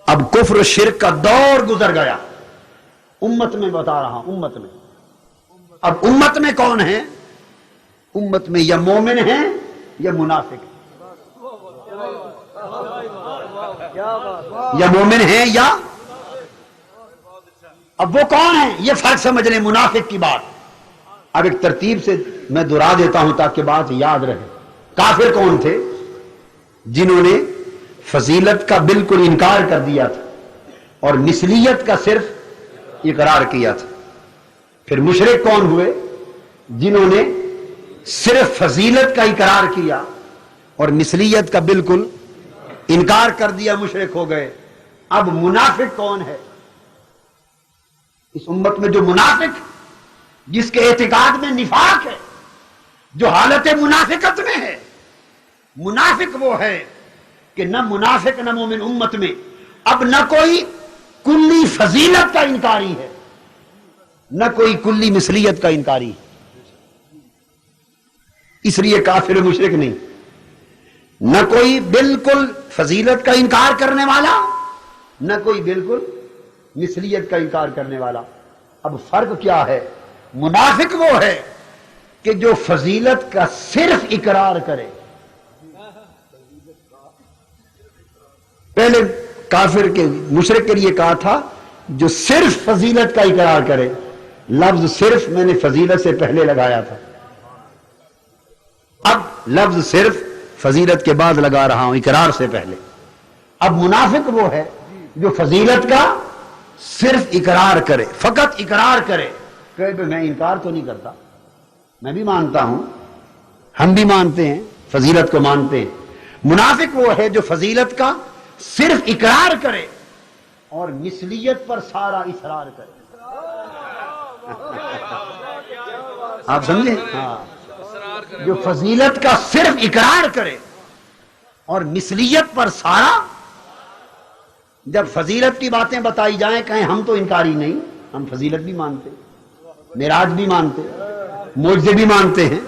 اب کفر و شرک کا دور گزر گیا، امت میں بتا رہا ہوں، امت میں اب امت میں کون ہے؟ امت میں یا مومن ہیں یا منافق ہیں، یا مومن ہیں یا اب وہ کون ہیں؟ یہ فرق سمجھ لیں منافق کی بات۔ اب ایک ترتیب سے میں دہرا دیتا ہوں تاکہ بات یاد رہے۔ کافر کون تھے؟ جنہوں نے فضیلت کا بالکل انکار کر دیا تھا اور مثلیت کا صرف اقرار کیا تھا۔ پھر مشرک کون ہوئے؟ جنہوں نے صرف فضیلت کا اقرار کیا اور مثلیت کا بالکل انکار کر دیا، مشرک ہو گئے۔ اب منافق کون ہے؟ اس امت میں جو منافق، جس کے اعتقاد میں نفاق ہے، جو حالت منافقت میں ہے، منافق وہ ہے کہ نہ منافق نہ مومن امت میں اب نہ کوئی کلی فضیلت کا انکاری ہے، نہ کوئی کلی مثلیت کا انکاری ہے۔ اس لیے کافر مشرک نہیں، نہ کوئی بالکل فضیلت کا انکار کرنے والا، نہ کوئی بالکل مثلیت کا انکار کرنے والا۔ اب فرق کیا ہے؟ منافق وہ ہے کہ جو فضیلت کا صرف اقرار کرے۔ پہلے کافر کے مشرک کے لیے کہا تھا جو صرف فضیلت کا اقرار کرے، لفظ صرف میں نے فضیلت سے پہلے لگایا تھا، اب لفظ صرف فضیلت کے بعد لگا رہا ہوں، اقرار سے پہلے۔ اب منافق وہ ہے جو فضیلت کا صرف اقرار کرے، فقط اقرار کرے، کہ میں انکار تو نہیں کرتا، میں بھی مانتا ہوں، ہم بھی مانتے ہیں، فضیلت کو مانتے ہیں۔ منافق وہ ہے جو فضیلت کا صرف اقرار کرے اور مثلیت پر سارا اصرار کرے۔ آپ سمجھیں؟ ہاں، جو فضیلت کا صرف اقرار کرے اور مثلیت پر سارا، جب فضیلت کی باتیں بتائی جائیں کہیں ہم تو انکاری نہیں، ہم فضیلت بھی مانتے، معراج بھی مانتے، معجزے بھی مانتے ہیں،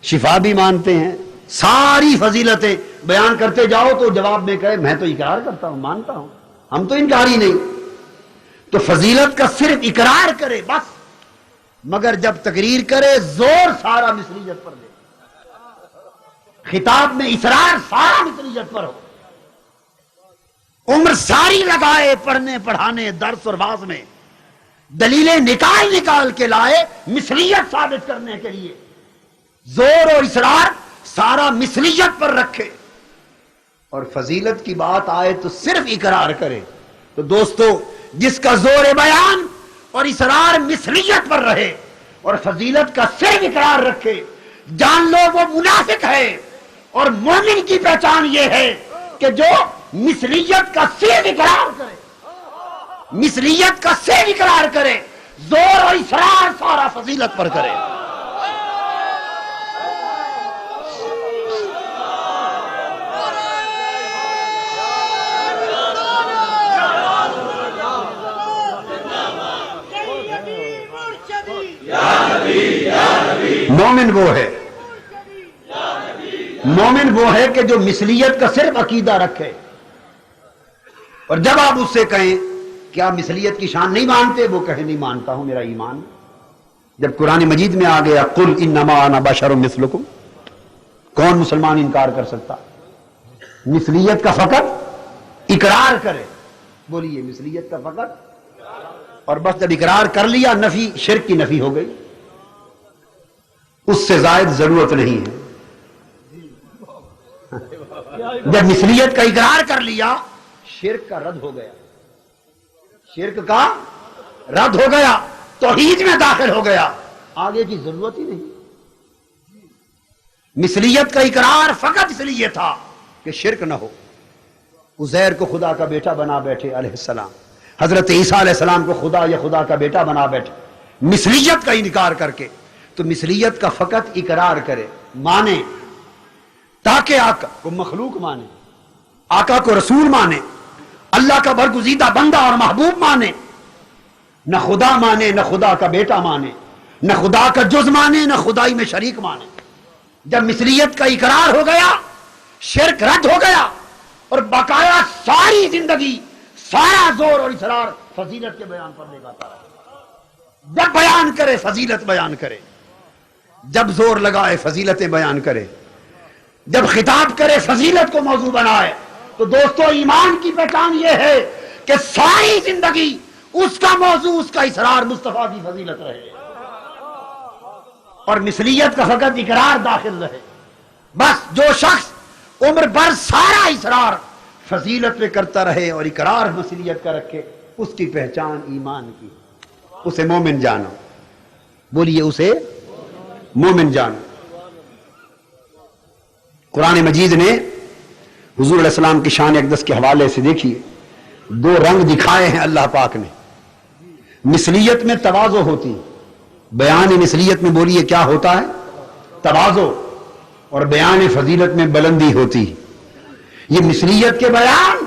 شفا بھی مانتے ہیں، ساری فضیلتیں بیان کرتے جاؤ تو جواب میں کہے میں تو اقرار کرتا ہوں، مانتا ہوں، ہم تو انکاری نہیں۔ تو فضیلت کا صرف اقرار کرے بس، مگر جب تقریر کرے زور سارا مثلیت پر دے، خطاب میں اصرار سارا مثلیت پر ہو، عمر ساری لگائے پڑھنے پڑھانے درس اور واعظ میں، دلیلیں نکال نکال کے لائے مثلیت ثابت کرنے کے لیے، زور اور اصرار سارا مثلیت پر رکھے، اور فضیلت کی بات آئے تو صرف اقرار کرے۔ تو دوستو، جس کا زور بیان اور اصرار مثلیت پر رہے اور فضیلت کا صرف اقرار رکھے، جان لو وہ منافق ہے، اور مومن کی پہچان یہ ہے کہ جو مثلیت کا صرف اقرار کرے، مثلیت کا صرف اقرار کرے، زور اور اصرار سارا فضیلت پر کرے۔ مومن وہ ہے، مومن وہ ہے کہ جو مثلیت کا صرف عقیدہ رکھے، اور جب آپ اس سے کہیں کیا مثلیت کی شان نہیں مانتے، وہ کہے نہیں مانتا ہوں، میرا ایمان۔ جب قرآن مجید میں آ گیا قل انما انا بشر مثلکم، کون مسلمان انکار کر سکتا؟ مثلیت کا فقط اقرار کرے، بولیے مثلیت کا فقط، اور بس جب اقرار کر لیا نفی، شرک کی نفی ہو گئی، اس سے زائد ضرورت نہیں ہے۔ جب مثلیت کا اقرار کر لیا شرک کا رد ہو گیا، شرک کا رد ہو گیا، توحید میں داخل ہو گیا، آگے کی ضرورت ہی نہیں۔ مثلیت کا اقرار فقط اس لیے تھا کہ شرک نہ ہو۔ عزیر کو خدا کا بیٹا بنا بیٹھے علیہ السلام، حضرت عیسیٰ علیہ السلام کو خدا یا خدا کا بیٹا بنا بیٹھے، مثلیت کا انکار کر کے۔ تو مثلیت کا فقط اقرار کرے، مانے، تاکہ آقا کو مخلوق مانے، آقا کو رسول مانے، اللہ کا برگزیدہ بندہ اور محبوب مانے، نہ خدا مانے، نہ خدا کا بیٹا مانے، نہ خدا کا جز مانے، نہ خدائی میں شریک مانے۔ جب مثلیت کا اقرار ہو گیا، شرک رد ہو گیا اور باقاعدہ ساری زندگی سارا زور اور اصرار فضیلت کے بیان پر لگاتا رہا. جب بیان کرے فضیلت بیان کرے، جب زور لگائے فضیلتیں بیان کرے، جب خطاب کرے فضیلت کو موضوع بنائے. تو دوستو ایمان کی پہچان یہ ہے کہ ساری زندگی اس کا موضوع، اس کا اصرار مصطفیٰ کی فضیلت رہے اور مثلیت کا فقط اقرار داخل رہے. بس جو شخص عمر بھر سارا اصرار فضیلت پہ کرتا رہے اور اقرار مثلیت کا رکھے، اس کی پہچان ایمان کی. اسے مومن جانو. بولیے اسے مومن جانو. قرآن مجید نے حضور علیہ السلام کی شان اقدس کے حوالے سے دیکھیے دو رنگ دکھائے ہیں اللہ پاک نے. مثلیت میں تواضع ہوتی، بیان مثلیت میں بولیے کیا ہوتا ہے؟ تواضع. اور بیان فضیلت میں بلندی ہوتی. یہ مثلیت کے بیان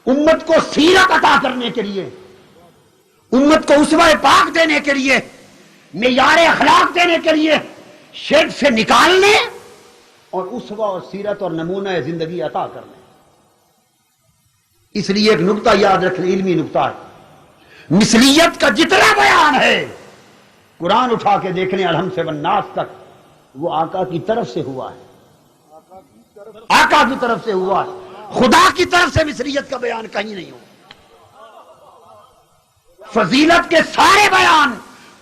امت کو سیرت عطا کرنے کے لیے، امت کو اسوہ پاک دینے کے لیے، معیار اخلاق دینے کے لیے، شرک سے نکالنے اور اسوہ اور سیرت اور نمونہ زندگی عطا کرنے. اس لیے ایک نقطہ یاد رکھنے، علمی نقطہ ہے. مثلیت کا جتنا بیان ہے قرآن اٹھا کے دیکھنے الحم سے والناس تک، وہ آقا کی طرف سے ہوا ہے. آقا کی طرف سے ہوا ہے. خدا کی طرف سے مثلیت کا بیان کہیں نہیں ہوا. فضیلت کے سارے بیان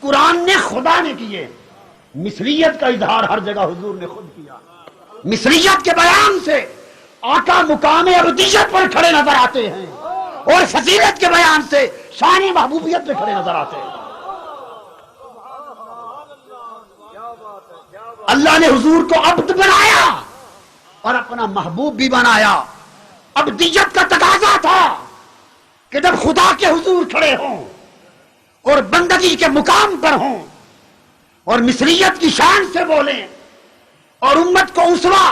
قرآن نے خدا نے کیے. مثلیت کا اظہار ہر جگہ حضور نے خود کیا. مثلیت کے بیان سے آقا مقام ابدیت پر کھڑے نظر آتے ہیں اور فضیلت کے بیان سے شان محبوبیت پہ کھڑے نظر آتے ہیں. اللہ نے حضور کو عبد بنایا اور اپنا محبوب بھی بنایا. ابدیت کا تقاضا تھا کہ جب خدا کے حضور کھڑے ہوں اور بندگی کے مقام پر ہوں اور مثلیت کی شان سے بولیں اور امت کو اسوہ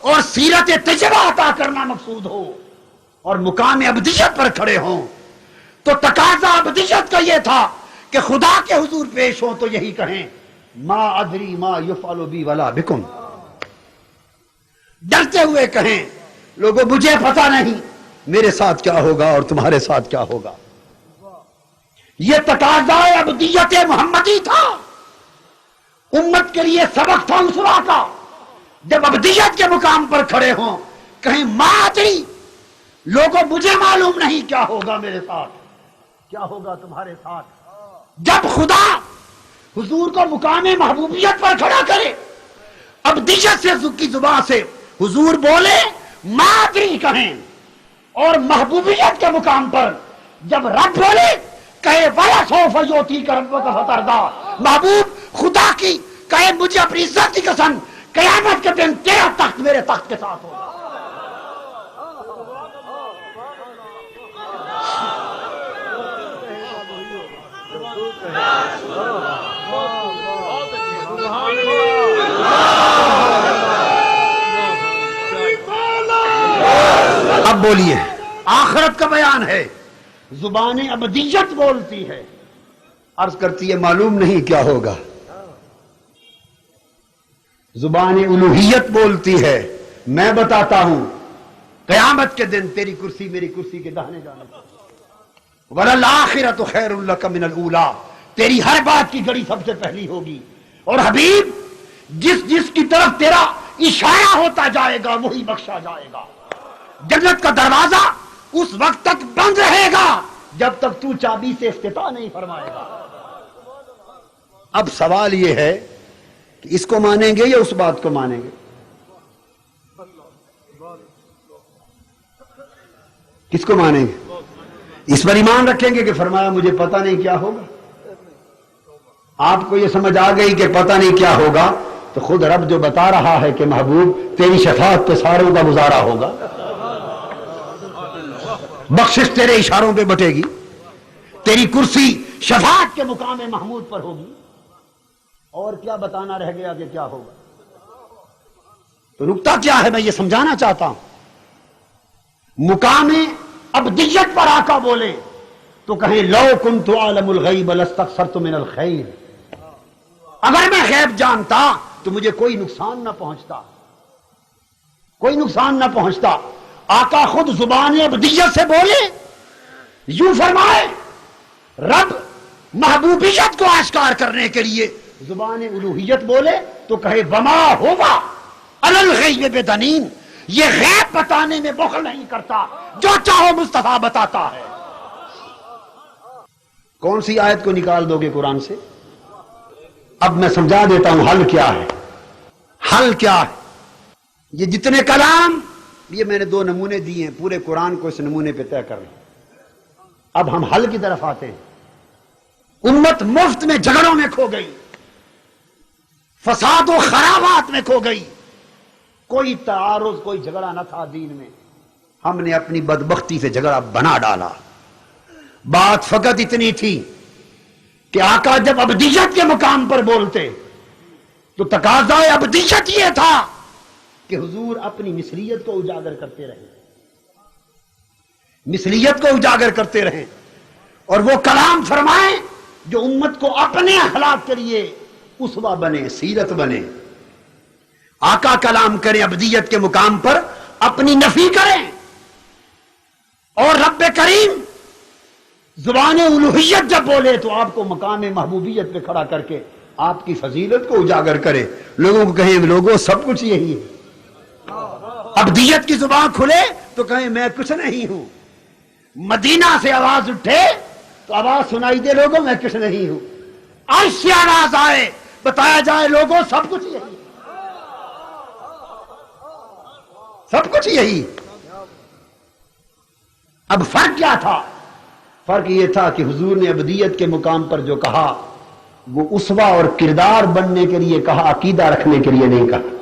اور سیرت تجربہ عطا کرنا مقصود ہو اور مقام ابدیت پر کھڑے ہوں، تو تقاضا ابدیت کا یہ تھا کہ خدا کے حضور پیش ہوں تو یہی کہیں ما ادری ما یفعل بی ولا بکم. ڈرتے ہوئے کہیں لوگوں مجھے پتہ نہیں میرے ساتھ کیا ہوگا اور تمہارے ساتھ کیا ہوگا. یہ تقاضا ابدیت محمدی تھا. امت کے لیے سبق تھا اسوہ کا. جب ابدیت کے مقام پر کھڑے ہوں کہیں ما ادری، لوگوں مجھے معلوم نہیں کیا ہوگا میرے ساتھ، کیا ہوگا تمہارے ساتھ. جب خدا حضور کو مقام محبوبیت پر کھڑا کرے، ابدیت سے کی زبان سے حضور بولے ما ادری کہیں، اور محبوبیت کے مقام پر جب رب بولے کہے وَلَا سَوْفَ يُعْطِيكَ رَبُّكَ فَتَرْضَىٰ، محبوب خدا کی کہے مجھے اپنی عزت کی قسم قیامت کے دن تیرا تخت میرے تخت کے ساتھ ہوگا. اب بولیے آخرت کا بیان ہے. زبان ابدیت بولتی ہے، عرض کرتی ہے معلوم نہیں کیا ہوگا. زبان الوہیت بولتی ہے میں بتاتا ہوں قیامت کے دن تیری کرسی میری کرسی کے داہنے جانے. وَلَلْآخِرَةُ خَيْرٌ لَكَ مِنَ الْأُولَىٰ، تیری ہر بات کی گھڑی سب سے پہلی ہوگی. اور حبیب جس جس کی طرف تیرا اشارہ ہوتا جائے گا وہی بخشا جائے گا. جنت کا دروازہ اس وقت تک بند رہے گا جب تک تو چابی سے افتتاح نہیں فرمائے گا. اب سوال یہ ہے کہ اس کو مانیں گے یا اس بات کو مانیں گے؟ کس کو مانیں گے؟ اس پر ایمان رکھیں گے کہ فرمایا مجھے پتہ نہیں کیا ہوگا. آپ کو یہ سمجھ آ گئی کہ پتہ نہیں کیا ہوگا تو خود رب جو بتا رہا ہے کہ محبوب تیری شفاعت پہ ساروں کا گزارا ہوگا، بخشش تیرے اشاروں پہ بٹے گی، تیری کرسی شفاعت کے مقام محمود پر ہوگی. اور کیا بتانا رہ گیا کہ کیا ہوگا؟ تو نکتہ کیا ہے میں یہ سمجھانا چاہتا ہوں. مقام ابدیت پر آقا بولے تو کہیں لو کنت اعلم الغیب لاستکثرت من الخیر، اگر میں غیب جانتا تو مجھے کوئی نقصان نہ پہنچتا، کوئی نقصان نہ پہنچتا. آقا خود زبان عبدیت سے بولے، یوں فرمائے رب محبوبیت کو آشکار کرنے کے لیے زبان الوہیت بولے تو کہے وما ہوا علی الغیب بدنین، یہ غیب بتانے میں بخل نہیں کرتا، جو چاہو مصطفیٰ بتاتا ہے۔ کون سی آیت کو نکال دو گے قرآن سے؟ اب میں سمجھا دیتا ہوں حل کیا ہے۔ حل کیا ہے؟ یہ جتنے کلام، یہ میں نے 2 نمونے دیے ہیں، پورے قرآن کو اس نمونے پہ طے کر رہے ہیں۔ اب ہم حل کی طرف آتے ہیں۔ امت مفت میں جھگڑوں میں کھو گئی، فساد و خرابات میں کھو گئی، کوئی تعارض کوئی جھگڑا نہ تھا دین میں، ہم نے اپنی بدبختی سے جھگڑا بنا ڈالا۔ بات فقط اتنی تھی کہ آقا جب ابدیت کے مقام پر بولتے تو تقاضائے ابدیت یہ تھا کہ حضور اپنی مثلیت کو اجاگر کرتے رہیں، مثلیت کو اجاگر کرتے رہیں، اور وہ کلام فرمائیں جو امت کو اپنے اخلاق کے لیے اسوہ بنے، سیرت بنے۔ آقا کلام کریں ابدیت کے مقام پر، اپنی نفی کریں، اور رب کریم زبان الوہیت جب بولے تو آپ کو مقام محبوبیت پہ کھڑا کر کے آپ کی فضیلت کو اجاگر کرے، لوگوں کو کہیں لوگوں سب کچھ یہی ہے۔ ابدیت کی زبان کھلے تو کہیں میں کچھ نہیں ہوں، مدینہ سے آواز اٹھے تو آواز سنائی دے لوگوں میں کچھ نہیں ہوں، عرش سے آواز آئے بتایا جائے لوگوں سب کچھ یہی، سب کچھ یہی۔ اب فرق کیا تھا؟ فرق یہ تھا کہ حضور نے ابدیت کے مقام پر جو کہا وہ اسوہ اور کردار بننے کے لیے کہا، عقیدہ رکھنے کے لیے نہیں کہا۔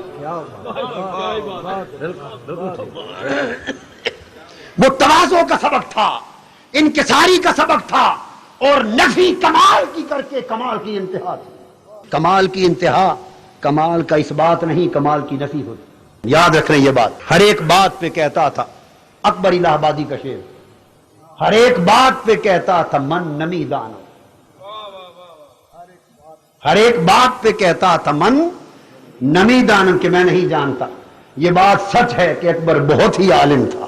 وہ تواضع کا سبق تھا، انکساری کا سبق تھا، اور نفی کمال کی کر کے کمال کی انتہا تھی۔ کمال کی انتہا کمال کا اس بات نہیں، کمال کی نفی ہوتی۔ یاد رکھ رہے یہ بات، ہر ایک بات پہ کہتا تھا اکبر الہ آبادی کا شعر، ہر ایک بات پہ کہتا تھا من نمی دانم، ہر ایک بات پہ کہتا تھا من نمی دانم کہ میں نہیں جانتا۔ یہ بات سچ ہے کہ اکبر بہت ہی عالم تھا،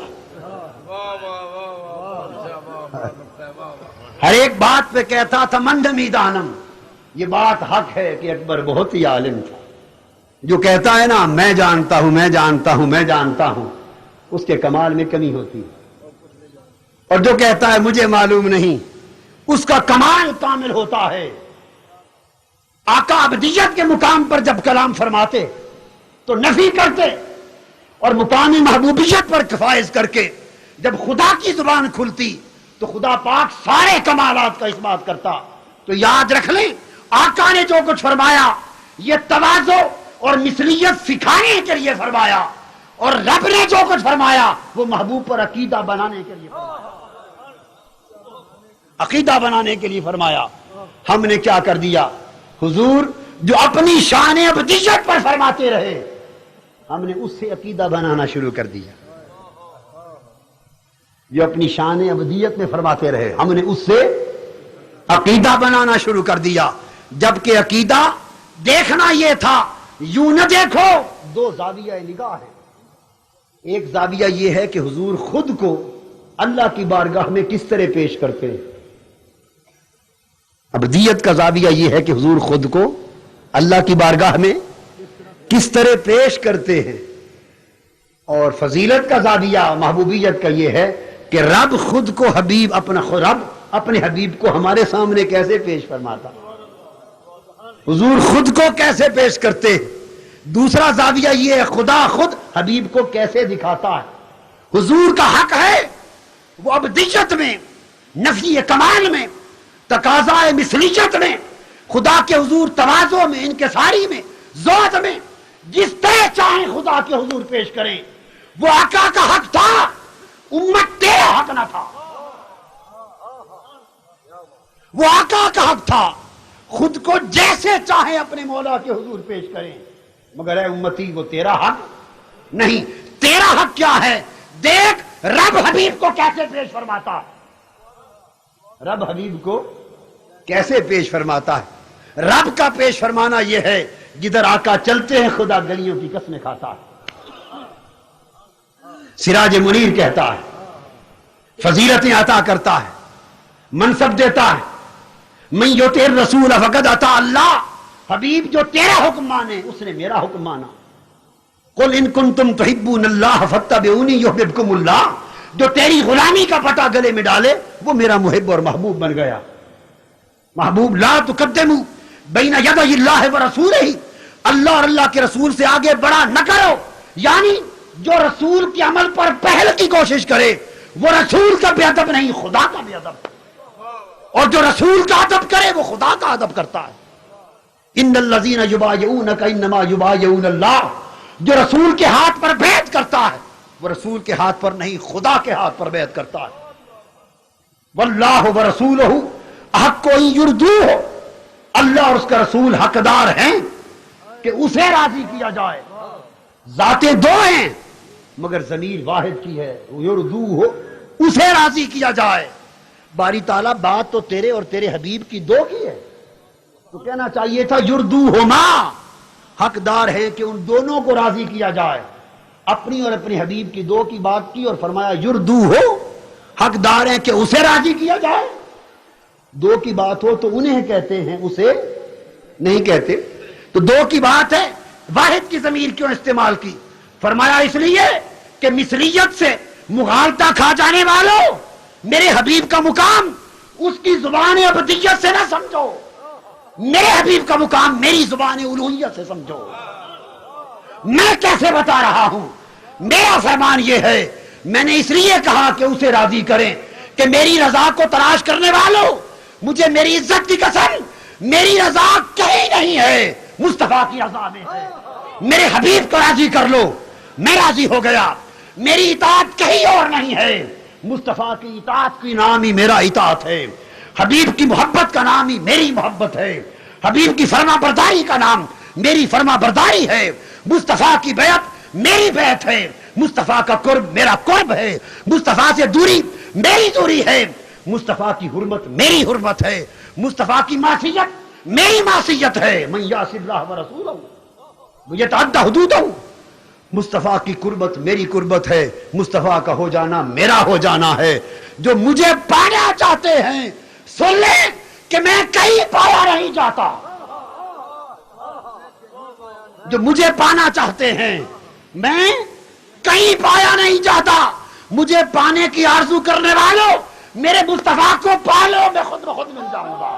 ہر ایک بات پہ کہتا تھا من نمی دانم، یہ بات حق ہے کہ اکبر بہت ہی عالم تھا۔ جو کہتا ہے نا میں جانتا ہوں میں جانتا ہوں میں جانتا ہوں، اس کے کمال میں کمی ہوتی ہے، اور جو کہتا ہے مجھے معلوم نہیں، اس کا کمال کامل ہوتا ہے۔ آقا ابدیت کے مقام پر جب کلام فرماتے تو نفی کرتے، اور مقامی محبوبیت پر فائز کر کے جب خدا کی زبان کھلتی تو خدا پاک سارے کمالات کا اس بات کرتا۔ تو یاد رکھ لیں آقا نے جو کچھ فرمایا یہ تواضع اور مثلیت سکھانے کے لیے فرمایا، اور رب نے جو کچھ فرمایا وہ محبوب پر عقیدہ بنانے کے لیے فرمایا، عقیدہ بنانے کے لیے فرمایا۔ ہم نے کیا کر دیا؟ حضور جو اپنی شان ابدیت پر فرماتے رہے، ہم نے اس سے عقیدہ بنانا شروع کر دیا۔ جو اپنی شان ابدیت میں فرماتے رہے، ہم نے اس سے عقیدہ بنانا شروع کر دیا۔ جبکہ عقیدہ دیکھنا یہ تھا، یوں نہ دیکھو، 2 زاویہ نگاہ ہے۔ ایک زاویہ یہ ہے کہ حضور خود کو اللہ کی بارگاہ میں کس طرح پیش کرتے ہیں۔ ابدیت کا زاویہ یہ ہے کہ حضور خود کو اللہ کی بارگاہ میں کس طرح پیش کرتے ہیں، اور فضیلت کا زاویہ محبوبیت کا یہ ہے کہ رب خود کو حبیب رب اپنے حبیب کو ہمارے سامنے کیسے پیش فرماتا، حضور خود کو کیسے پیش کرتے۔ دوسرا زاویہ یہ ہے خدا خود حبیب کو کیسے دکھاتا ہے۔ حضور کا حق ہے وہ ابدیت میں، نفی کمال میں، تقاضا مثلیت میں، خدا کے حضور تواضع میں، انکساری میں، زہد میں، جس طرح چاہیں خدا کے حضور پیش کریں۔ وہ آقا کا حق تھا، امت تیرا حق نہ تھا۔ وہ آقا کا حق تھا، خود کو جیسے چاہیں اپنے مولا کے حضور پیش کریں، مگر اے امتی وہ تیرا حق نہیں۔ تیرا حق کیا ہے؟ دیکھ رب حبیب کو کیسے پیش فرماتا ہے، رب حبیب کو کیسے پیش فرماتا ہے۔ رب کا پیش فرمانا یہ ہے جدھر آقا چلتے ہیں خدا گلیوں کی قسمیں کھاتا ہے۔ سراج منیر کہتا ہے، فضیلتیں عطا کرتا ہے، منصب دیتا ہے، من یطع الرسول فقد اطاع اللہ، حبیب جو تیرا حکم مانے اس نے میرا حکم مانا۔ قل ان کنتم تحبون اللہ فاتبعونی یحببکم اللہ، جو تیری غلامی کا پتہ گلے میں ڈالے وہ میرا محب اور محبوب بن گیا۔ محبوب لا تقدموا بین یدی اللہ ورسولہ، اللہ اور اللہ کے رسول سے آگے بڑھا نہ کرو، یعنی جو رسول کے عمل پر پہل کی کوشش کرے وہ رسول کا بے ادب نہیں، خدا کا بے ادب، اور جو رسول کا ادب کرے وہ خدا کا ادب کرتا ہے۔ ان الذین یبایعونک انما یبایعون اللہ، جو رسول کے ہاتھ پر بیعت کرتا ہے وہ رسول کے ہاتھ پر نہیں، خدا کے ہاتھ پر بیعت کرتا ہے۔ واللہ ورسولہ احق ان یرضوہ، اللہ اور اس کا رسول حقدار ہیں کہ اسے راضی کیا جائے۔ ذاتیں دو ہیں مگر ضمیر واحد کی ہے، یرضوہ، اسے راضی کیا جائے۔ باری تعالیٰ بات تو تیرے اور تیرے حبیب کی دو کی ہے، تو کہنا چاہیے تھا یرضوہما، حقدار ہے کہ ان دونوں کو راضی کیا جائے۔ اپنی اور اپنے حبیب کی دو کی بات کی اور فرمایا یرضوہ، حقدار ہے کہ اسے راضی کیا جائے۔ دو کی بات ہو تو انہیں کہتے ہیں، اسے نہیں کہتے، تو دو کی بات ہے، واحد کی ضمیر کیوں استعمال کی؟ فرمایا اس لیے کہ مثلیت سے مغالطہ کھا جانے والوں، میرے حبیب کا مقام اس کی زبان عبدیت سے نہ سمجھو، میرے حبیب کا مقام میری زبان الوہیت سے سمجھو۔ میں کیسے بتا رہا ہوں؟ میرا فرمان یہ ہے، میں نے اس لیے کہا کہ اسے راضی کریں کہ میری رضا کو تلاش کرنے والوں، مجھے میری عزت کی قسم، میری رضا کہیں نہیں ہے، مصطفیٰ کی رضا میں ہے۔ میرے حبیب کو راضی کر لو، میں راضی ہو گیا۔ میری اطاعت کہیں اور نہیں ہے، مصطفیٰ کی اطاعت کی نام ہی میرا اطاعت ہے، حبیب کی محبت کا نام ہی میری محبت ہے، حبیب کی فرما برداری کا نام میری فرما برداری ہے، مصطفیٰ کی بیعت میری بیعت ہے، مصطفیٰ کا قرب میرا قرب ہے، مصطفیٰ سے دوری میری دوری ہے، مصطفیٰ کی حرمت میری حرمت ہے، مصطفیٰ کی معصیت میری معصیت ہے۔ من یعص اللہ ورسولہ یتعدی حدودہ، مصطفیٰ کی قربت میری قربت ہے، مصطفیٰ کا ہو جانا میرا ہو جانا ہے۔ جو مجھے پانا چاہتے ہیں سن لیں کہ میں کہیں پایا نہیں جاتا، جو مجھے پانا چاہتے ہیں میں کہیں پایا نہیں جاتا۔ مجھے پانے کی آرزو کرنے والوں میرے مصطفیٰ کو پالو، میں خود بخود مل جاؤں گا۔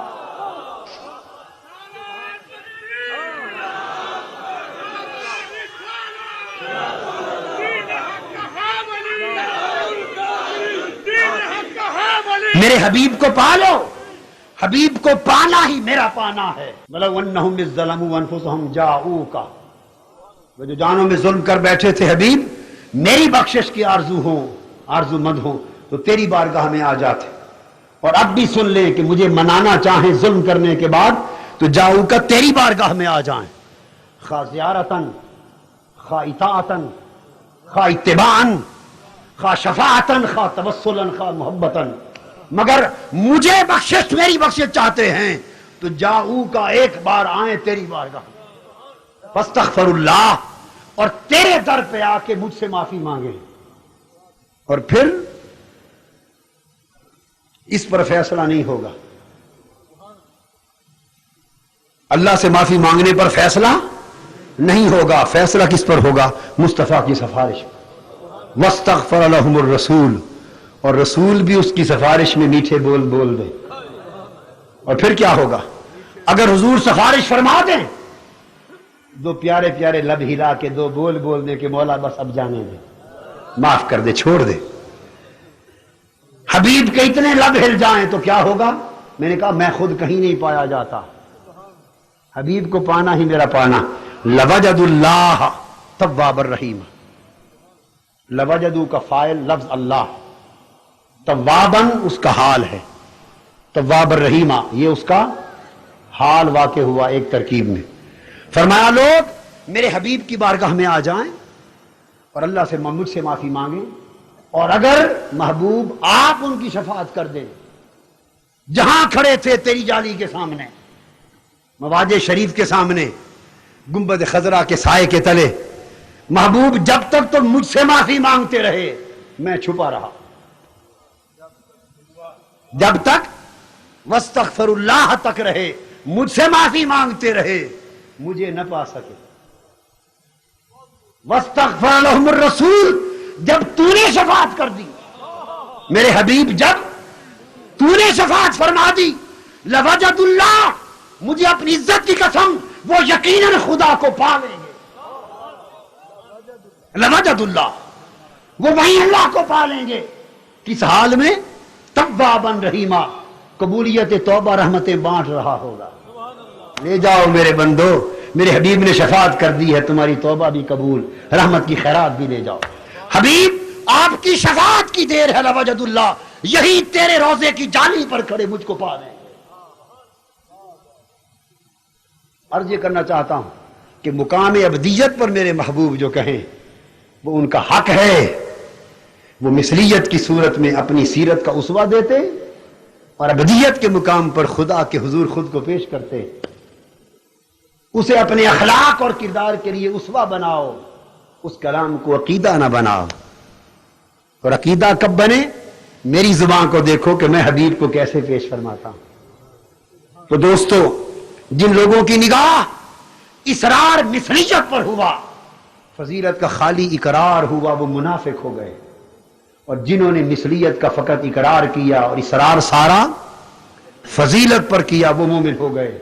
میرے حبیب کو پالو، حبیب کو پانا ہی میرا پانا ہے۔ وَلَوْ أَنَّهُمْ إِذ ظَلَمُوا أَنفُسَهُمْ جَاءُوكَ، وہ جو جانوں میں ظلم کر بیٹھے تھے حبیب، میری بخشش کی آرزو مند ہوں تو تیری بارگاہ میں آ جاتے، اور اب بھی سن لیں کہ مجھے منانا چاہیں ظلم کرنے کے بعد تو جاؤ کا تیری بارگاہ میں آ جائیں، خواہ زیارتاً، خواہ اطاعتاً، خواہ اتباعاً، خواہ شفاعتاً، خواہ توسلاً، خواہ محبتاً، مگر مجھے بخشش، میری بخشش چاہتے ہیں تو جاؤ کا ایک بار آئیں تیری بارگاہ، فاستغفر اللہ، اور تیرے در پہ آ کے مجھ سے معافی مانگیں، اور پھر اس پر فیصلہ نہیں ہوگا۔ اللہ سے معافی مانگنے پر فیصلہ نہیں ہوگا، فیصلہ کس پر ہوگا؟ مصطفیٰ کی سفارش۔ واستغفر لهم الرسول، اور رسول بھی اس کی سفارش میں میٹھے بول بول دے، اور پھر کیا ہوگا؟ اگر حضور سفارش فرما دیں، دو پیارے پیارے لب ہلا کے دو بول بول دے کہ مولا بس اب جانے دے، معاف کر دے، چھوڑ دے۔ حبیب کے اتنے لب ہل جائیں تو کیا ہوگا؟ میں نے کہا میں خود کہیں نہیں پایا جاتا، حبیب کو پانا ہی میرا پانا۔ لوجد اللہ تواب الرحیم، لوجدو کا فاعل لفظ اللہ، توابن اس کا حال ہے، تواب الرحیمہ یہ اس کا حال واقع ہوا ایک ترکیب میں۔ فرمایا لوگ میرے حبیب کی بارگاہ میں آ جائیں اور اللہ سے مجھ سے معافی مانگیں، اور اگر محبوب آپ ان کی شفاعت کر دیں، جہاں کھڑے تھے تیری جالی کے سامنے، مواج شریف کے سامنے، گنبد خضرا کے سائے کے تلے، محبوب جب تک تو مجھ سے معافی مانگتے رہے میں چھپا رہا، جب تک واستغفر اللہ تک رہے مجھ سے معافی مانگتے رہے مجھے نہ پا سکے۔ واستغفر لهم الرسول، جب تو نے شفاعت کر دی میرے حبیب، جب تو نے شفاعت فرما دی، لوجد اللہ، مجھے اپنی عزت کی قسم وہ یقیناً خدا کو پا لیں گے، لوجد اللہ، وہ وہیں اللہ کو پا لیں گے۔ کس حال میں؟ توابا رحیما، قبولیت توبہ رحمتیں بانٹ رہا ہوگا۔ لے جاؤ میرے بندو، میرے حبیب نے شفاعت کر دی ہے، تمہاری توبہ بھی قبول، رحمت کی خیرات بھی لے جاؤ۔ حبیب آپ کی شفاعت کی دیر ہے، لوجد اللہ، یہی تیرے روزے کی جالی پر کھڑے مجھ کو پا لیں گے۔ عرض یہ کرنا چاہتا ہوں کہ مقام ابدیت پر میرے محبوب جو کہیں وہ ان کا حق ہے، وہ مثلیت کی صورت میں اپنی سیرت کا اسوہ دیتے اور ابدیت کے مقام پر خدا کے حضور خود کو پیش کرتے، اسے اپنے اخلاق اور کردار کے لیے اسوہ بناؤ، اس کلام کو عقیدہ نہ بناؤ۔ اور عقیدہ کب بنے؟ میری زبان کو دیکھو کہ میں حبیب کو کیسے پیش فرماتا ہوں۔ تو دوستو، جن لوگوں کی نگاہ اسرار مثلیت پر ہوا، فضیلت کا خالی اقرار ہوا، وہ منافق ہو گئے، اور جنہوں نے مثلیت کا فقط اقرار کیا اور اسرار سارا فضیلت پر کیا وہ مومن ہو گئے۔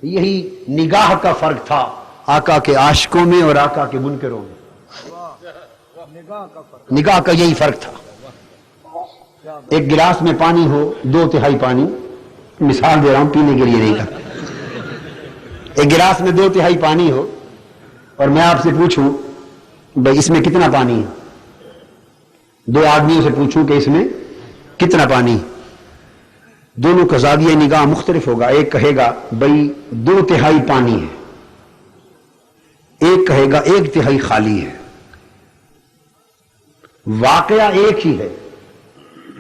یہی نگاہ کا فرق تھا آقا کے عاشقوں میں اور آقا کے منکروں میں، نگاہ کا یہی فرق تھا۔ ایک گلاس میں پانی ہو، 2/3 پانی، مثال دے رہا ہوں پینے کے لیے نہیں کہا، ایک گلاس میں 2/3 پانی ہو اور میں آپ سے پوچھوں بھائی اس میں کتنا پانی ہے، 2 آدمیوں سے پوچھوں کہ اس میں کتنا پانی، دونوں کا زاویہ نگاہ مختلف ہوگا۔ ایک کہے گا بھائی 2/3 پانی ہے، ایک کہے گا 1/3 خالی ہے۔ واقعہ ایک ہی ہے،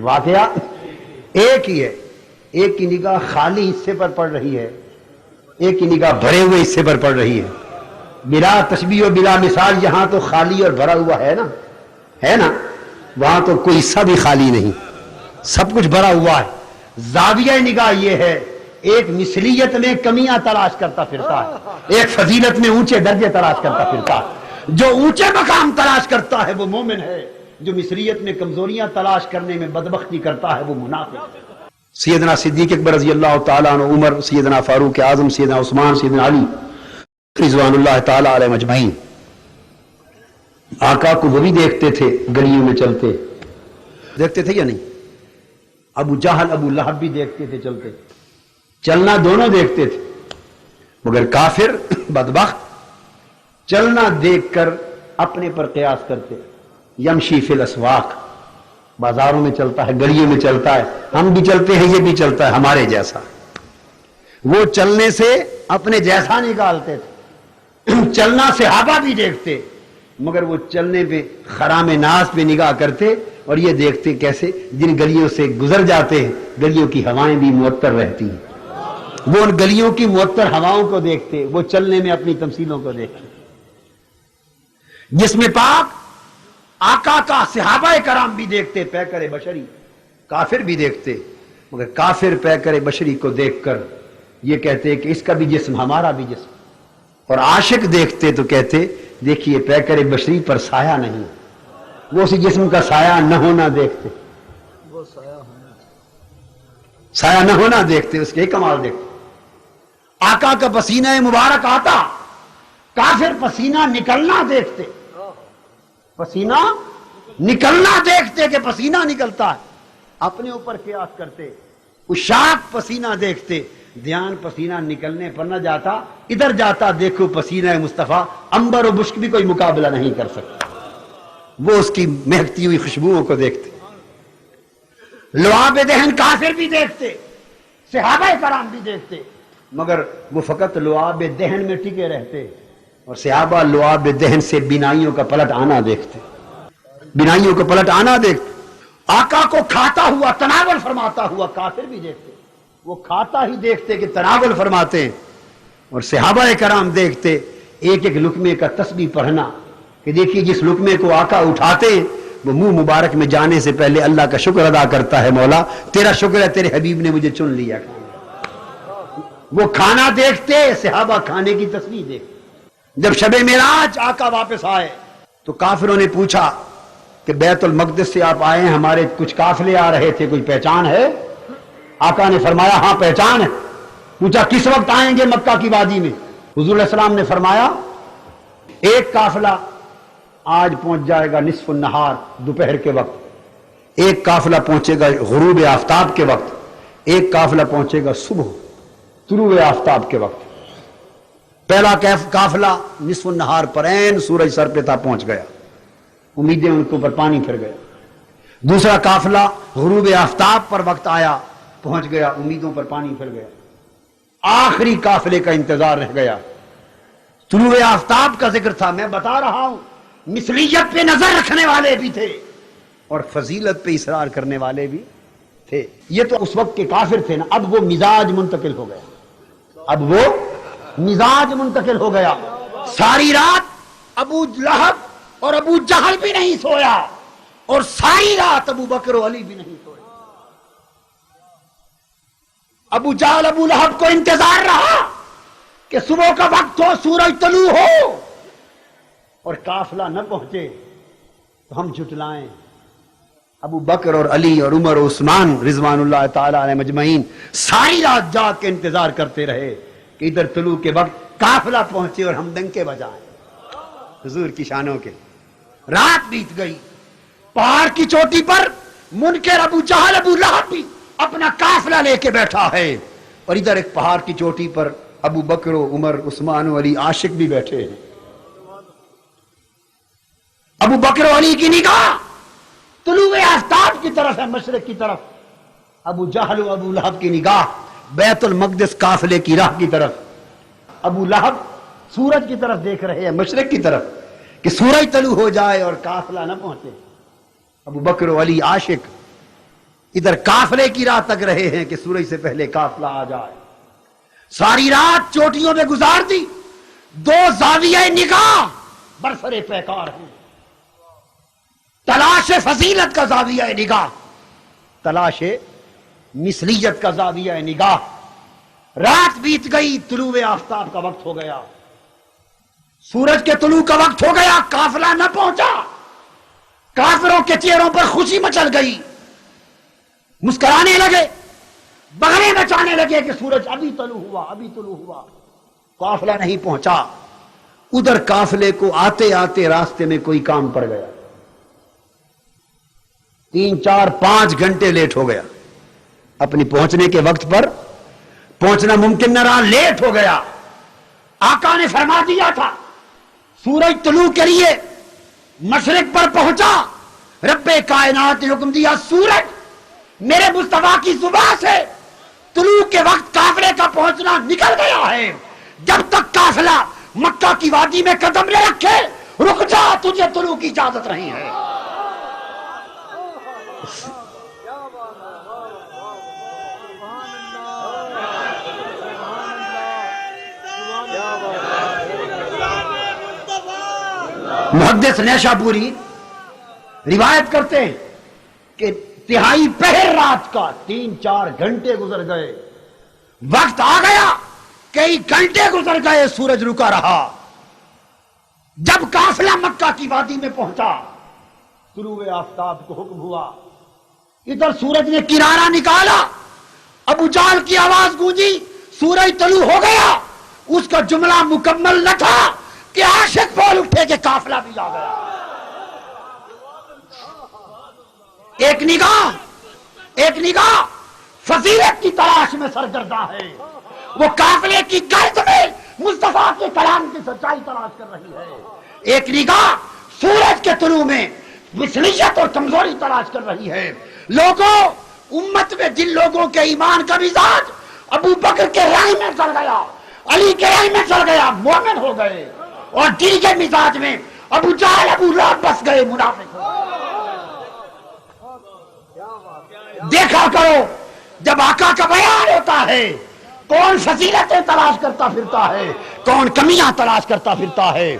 واقعہ ایک ہی ہے، ایک کی نگاہ خالی حصے پر پڑ رہی ہے، ایک کی نگاہ بھرے ہوئے حصے پر پڑ رہی ہے۔ بلا تشبیہ و بلا مثال یہاں تو خالی اور بھرا ہوا ہے نا، وہاں تو کوئی حصہ بھی خالی نہیں، سب کچھ بھرا ہوا ہے۔ زاویہ نگاہ یہ ہے، ایک مثلیت میں کمیاں تلاش کرتا پھرتا ہے، ایک فضیلت میں اونچے درجے تلاش کرتا پھرتا ہے۔ جو اونچے مقام تلاش کرتا ہے وہ مومن ہے، جو مثلیت میں کمزوریاں تلاش کرنے میں بدبختی کرتا ہے وہ منافق ہے۔ سیدنا صدیق اکبر رضی اللہ تعالیٰ عنہ، عمر، سیدنا فاروق اعظم، سیدنا عثمان، سیدنا علی رضوان اللہ تعالیٰ علیہ مجمعین، آقا کو وہ بھی دیکھتے تھے، گلیوں میں چلتے دیکھتے تھے یا نہیں؟ ابو جہل، ابو لہب بھی دیکھتے تھے چلتے، چلنا دونوں دیکھتے تھے، مگر کافر بدبخت چلنا دیکھ کر اپنے پر قیاس کرتے۔ یمشی فی الاسواق، بازاروں میں چلتا ہے، گلیوں میں چلتا ہے، ہم بھی چلتے ہیں، یہ بھی چلتا ہے ہمارے جیسا۔ وہ چلنے سے اپنے جیسا نکالتے تھے، چلنا صحابہ بھی دیکھتے، مگر وہ چلنے پہ خرام ناز پہ نگاہ کرتے اور یہ دیکھتے کیسے جن گلیوں سے گزر جاتے ہیں گلیوں کی ہوائیں بھی معطر رہتی ہیں، وہ ان گلیوں کی معطر ہواؤں کو دیکھتے، وہ چلنے میں اپنی تمثیلوں کو دیکھتے۔ جس میں پاک آقا کا صحابہ کرام بھی دیکھتے، پیکر بشری، کافر بھی دیکھتے، مگر کافر پیکر بشری کو دیکھ کر یہ کہتے کہ اس کا بھی جسم ہمارا بھی جسم، اور عاشق دیکھتے تو کہتے دیکھیے پیکر بشری پر سایہ نہیں، وہ اسی جسم کا سایہ نہ ہونا دیکھتے، سایہ نہ ہونا دیکھتے، اس کے کمال دیکھتے۔ آقا کا پسینہ مبارک آتا، کافر پسینہ نکلنا دیکھتے، پسینہ نکلنا دیکھتے کہ پسینہ نکلتا ہے، اپنے اوپر قیاس کرتے، عشاق پسینہ دیکھتے، دھیان پسینہ نکلنے پر نہ جاتا، ادھر جاتا دیکھو پسینہ مصطفیٰ، عنبر و مشک بھی کوئی مقابلہ نہیں کر سکتا، وہ اس کی مہکتی ہوئی خوشبوؤں کو دیکھتے۔ لعاب دہن کافر بھی دیکھتے، صحابہ کرام بھی دیکھتے، مگر وہ فقط لعاب دہن میں ٹکے رہتے، اور صحابہ لعاب دہن سے بینائیوں کا پلٹ آنا دیکھتے، بینائیوں کا پلٹ آنا دیکھتے۔ آقا کو کھاتا ہوا تناول فرماتا ہوا کافر بھی دیکھتے، وہ کھاتا ہی دیکھتے کہ تناول فرماتے ہیں، اور صحابہ کرام دیکھتے ایک ایک لقمے کا تسبیح پڑھنا کہ دیکھیے جس لقمے کو آقا اٹھاتے وہ منہ مبارک میں جانے سے پہلے اللہ کا شکر ادا کرتا ہے، مولا تیرا شکر ہے تیرے حبیب نے مجھے چن لیا۔ وہ کھانا دیکھتے، صحابہ کھانے کی تصویر دیکھتے۔ جب شب معراج آقا واپس آئے تو کافروں نے پوچھا کہ بیت المقدس سے آپ آئے ہیں، ہمارے کچھ قافلے آ رہے تھے، کوئی پہچان ہے؟ آقا نے فرمایا ہاں پہچان ہے۔ پوچھا کس وقت آئیں گے مکہ کی وادی میں؟ حضور علیہ السلام نے فرمایا ایک قافلہ آج پہنچ جائے گا نصف النہار، دوپہر کے وقت، ایک قافلہ پہنچے گا غروب آفتاب کے وقت، ایک قافلہ پہنچے گا صبح طلوع آفتاب کے وقت۔ پہلا قافلہ نصف النہار پر عین سورج سر پہ تھا، پہنچ گیا، امیدیں ان کے اوپر پانی پھر گیا۔ دوسرا قافلہ غروب آفتاب پر وقت آیا، پہنچ گیا، امیدوں پر پانی پھر گیا۔ آخری قافلے کا انتظار رہ گیا، طلوع آفتاب کا ذکر تھا۔ میں بتا رہا ہوں مثلیت پہ نظر رکھنے والے بھی تھے اور فضیلت پہ اصرار کرنے والے بھی تھے۔ یہ تو اس وقت کے کافر تھے نا، اب وہ مزاج منتقل ہو گیا، اب وہ مزاج منتقل ہو گیا۔ ساری رات ابو لہب اور ابو جہل بھی نہیں سویا، اور ساری رات ابو بکر و علی بھی نہیں سویا۔ ابو جہل ابو لہب کو انتظار رہا کہ صبح کا وقت ہو، سورج طلوع ہو اور قافلہ نہ پہنچے تو ہم جھٹلائیں۔ ابو بکر اور علی اور عمر اور عثمان رضوان اللہ تعالی علیہ مجمعین ساری رات جاگ کے انتظار کرتے رہے کہ ادھر طلوع کے وقت قافلہ پہنچے اور ہم ڈنکے بجائیں حضور کی شانوں کے۔ رات بیت گئی، پہاڑ کی چوٹی پر منکر ابو جہل ابو لہب بھی اپنا قافلہ لے کے بیٹھا ہے، اور ادھر ایک پہاڑ کی چوٹی پر ابو بکر و عمر عثمان و علی عاشق بھی بیٹھے ہیں۔ ابو بکر و علی کی نگاہ طلوع آفتاب کی طرف ہے، مشرق کی طرف۔ ابو جہل و ابو لہب کی نگاہ بیت المقدس قافلے کی راہ کی طرف۔ ابو لہب سورج کی طرف دیکھ رہے ہیں، مشرق کی طرف، کہ سورج طلوع ہو جائے اور قافلہ نہ پہنچے۔ ابو بکر و علی عاشق ادھر قافلے کی راہ تک رہے ہیں کہ سورج سے پہلے قافلہ آ جائے۔ ساری رات چوٹیوں میں گزار دی، دو زاویہ نگاہ برسر پیکار ہیں۔ تلاش فضیلت کا زاویہ نگاہ، تلاش مثلیت کا زاویہ نگاہ۔ رات بیت گئی، طلوع آفتاب کا وقت ہو گیا، سورج کے طلوع کا وقت ہو گیا، قافلہ نہ پہنچا۔ کافروں کے چہروں پر خوشی مچل گئی، مسکرانے لگے، بغلے نچانے لگے کہ سورج ابھی طلوع ہوا، ابھی طلوع ہوا، قافلہ نہیں پہنچا۔ ادھر قافلے کو آتے آتے راستے میں کوئی کام پڑ گیا، 3 4 5 گھنٹے لیٹ ہو گیا، اپنی پہنچنے کے وقت پر پہنچنا ممکن نہ رہا، لیٹ ہو گیا۔ آقا نے فرما دیا تھا سورج طلوع کے لیے مشرق پر پہنچا، رب کائنات نے حکم دیا سورج میرے مصطفیٰ کی زبان سے طلوع کے وقت قافلے کا پہنچنا نکل گیا ہے، جب تک قافلہ مکہ کی وادی میں قدم نہ رکھے رک جا، تجھے طلوع کی اجازت نہیں ہے۔ محدث نیشاپوری روایت کرتے ہیں کہ تہائی پہر رات کا 3 4 گھنٹے گزر گئے، وقت آ گیا، کئی گھنٹے گزر گئے، سورج رکا رہا۔ جب قافلہ مکہ کی وادی میں پہنچا، طلوع آفتاب کو حکم ہوا، ادھر سورج نے کنارہ نکالا، ابو جہل کی آواز گونجی سورج طلوع ہو گیا، اس کا جملہ مکمل نہ تھا کہ عاشق بول اٹھے کہ قافلہ بھی آ گیا۔ ایک نگاہ فضیلت کی تلاش میں سرگرداں ہے، وہ قافلے کی گرد میں مصطفیٰ کے کلام کی سچائی تلاش کر رہی ہے۔ ایک نگاہ سورج کے طلوع میں مثلیت اور کمزوری تلاش کر رہی ہے۔ لوگوں، امت میں جن لوگوں کے ایمان کا مزاج ابو بکر کے رائے میں چل گیا، علی کے رائے میں چل گیا، مومن ہو گئے، اور دل کے مزاج میں ابو جہل ابو لہب بس گئے، منافق ہو گئے۔ دیکھا کرو جب آقا کا بیان ہوتا ہے کون فضیلتیں تلاش کرتا پھرتا ہے، کون کمیاں تلاش کرتا پھرتا ہے۔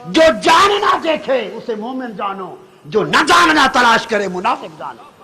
جو جاننا دیکھے اسے مومن جانو، جو نہ جاننا تلاش کرے منافق جانو۔